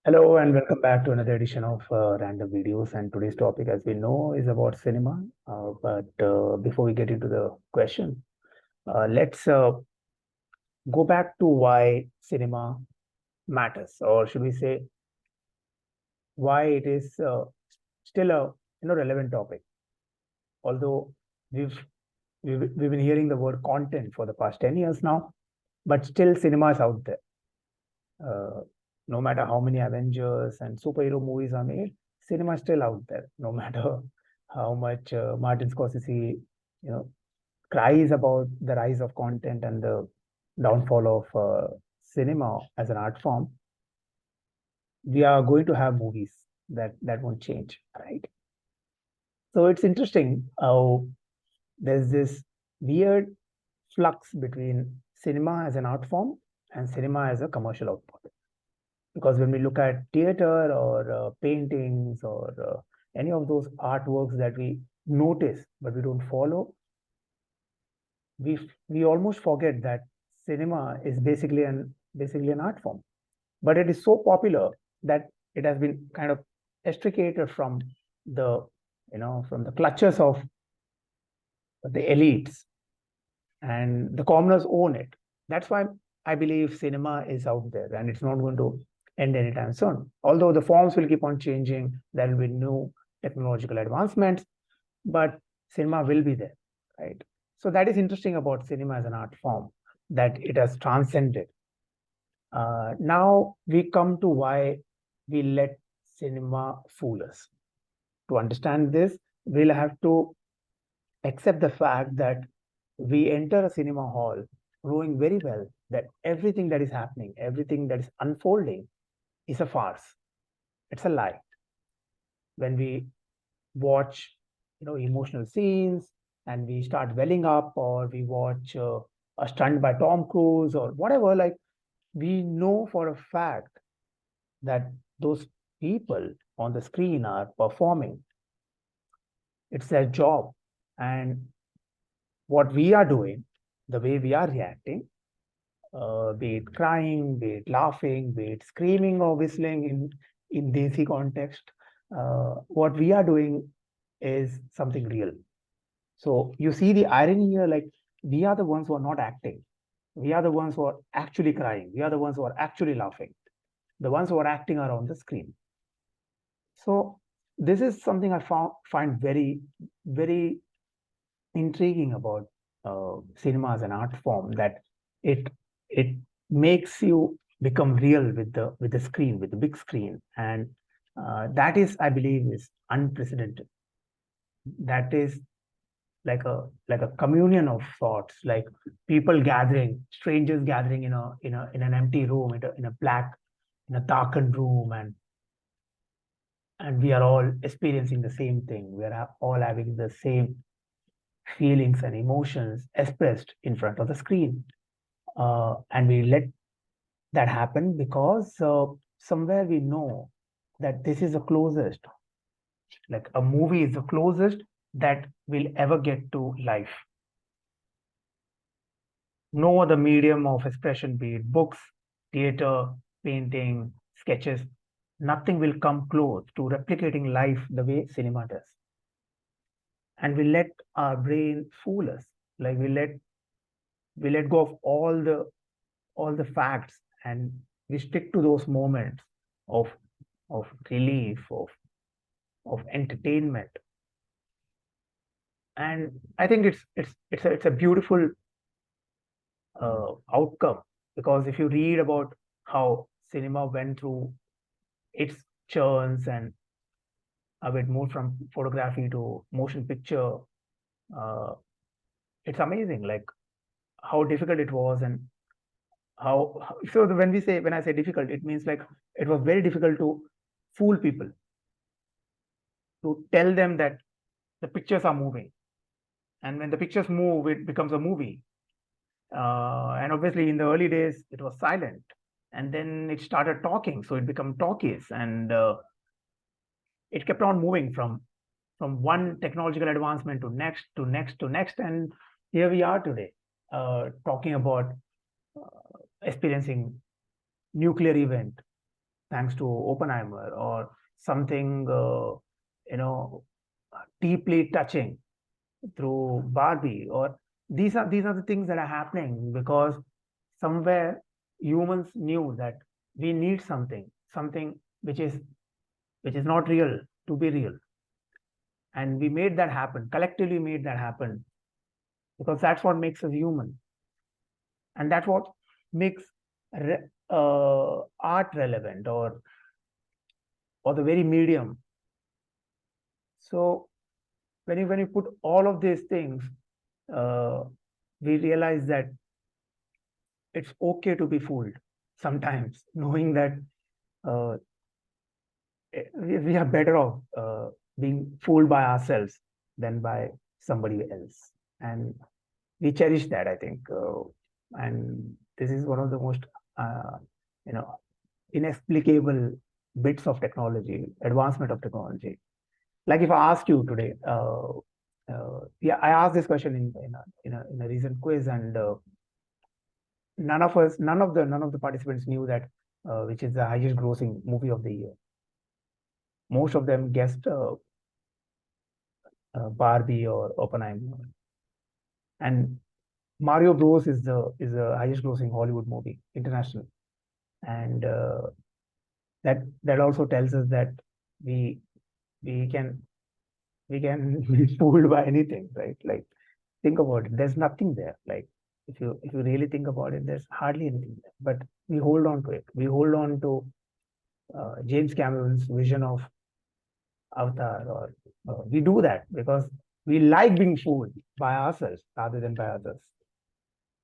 Hello and welcome back to another edition of Random Videos. And today's topic, as we know, is about cinema. But before we get into the question, let's go back to why cinema matters, or should we say, why it is still a relevant topic. Although we've we've been hearing the word content for the past 10 years now, but still cinema is out there. Uh, no matter how many Avengers and superhero movies are made, cinema is still out there. No matter how much Martin Scorsese, cries about the rise of content and the downfall of cinema as an art form, we are going to have movies that won't change, right? So it's interesting how there's this weird flux between cinema as an art form and cinema as a commercial output. Because when we look at theater or paintings or any of those artworks that we notice but we don't follow, we almost forget that cinema is basically an art form. But it is so popular that it has been kind of extricated from the from the clutches of the elites, and the commoners own it. That's why I believe cinema is out there and it's not going to end anytime soon. Although the forms will keep on changing, there will be new technological advancements, but cinema will be there, right? So that is interesting about cinema as an art form, that it has transcended. Now we come to why we let cinema fool us. To understand this, we'll have to accept the fact that we enter a cinema hall knowing very well that everything that is happening, everything that is unfolding is a farce. It's a lie. When we watch, emotional scenes and we start welling up, or we watch a stunt by Tom Cruise or whatever, like, we know for a fact that those people on the screen are performing. It's their job. And what we are doing, the way we are reacting, be it crying, be it laughing, be it screaming or whistling in Desi context, what we are doing is something real. So you see the irony here, like, we are the ones who are not acting. We are the ones who are actually crying. We are the ones who are actually laughing. The ones who are acting are on the screen. So this is something I find very, very intriguing about cinema as an art form, that it it makes you become real with the screen, with the big screen, and that is, I believe, is unprecedented. That is like a communion of sorts, like people gathering, strangers gathering in an empty room, in a darkened room, and we are all experiencing the same thing. We are all having the same feelings and emotions expressed in front of the screen. And we let that happen because somewhere we know that this is the closest, like a movie is the closest that we'll ever get to life. No other medium of expression, be it books, theater, painting, sketches, nothing will come close to replicating life the way cinema does. And we let our brain fool us. Like, we let go of all the facts, and we stick to those moments of relief, of entertainment. And I think it's a beautiful outcome, because if you read about how cinema went through its churns and how it moved from photography to motion picture, uh, it's amazing, like, how difficult it was, and so when I say difficult, it means like it was very difficult to fool people, to tell them that the pictures are moving, and when the pictures move, it becomes a movie. And obviously in the early days it was silent, and then it started talking, so it became talkies, and it kept on moving from one technological advancement to next, to next, to next, and here we are today, talking about experiencing nuclear event, thanks to Oppenheimer, or something deeply touching through Barbie, or these are the things that are happening because somewhere humans knew that we need something which is not real to be real, and we made that happen, collectively made that happen, because that's what makes us human, and that's what makes art relevant, or the very medium. So when you put all of these things, uh, we realize that it's okay to be fooled sometimes, knowing that uh, we are better off being fooled by ourselves than by somebody else, and we cherish that, I think, and this is one of the most uh, you know inexplicable bits of technology, advancement of technology. Like if I ask you today, yeah, I asked this question in a recent quiz, and none of the participants knew that which is the highest grossing movie of the year. Most of them guessed Barbie or Oppenheimer, and Mario Bros is the highest grossing Hollywood movie international, and that also tells us that we we can we can be fooled by anything, right? Like, think about it. There's nothing there. Like, if you really think about it, there's hardly anything there. But we hold on to it. We hold on to James Cameron's vision of Avatar, or we do that because we like being fooled by ourselves rather than by others.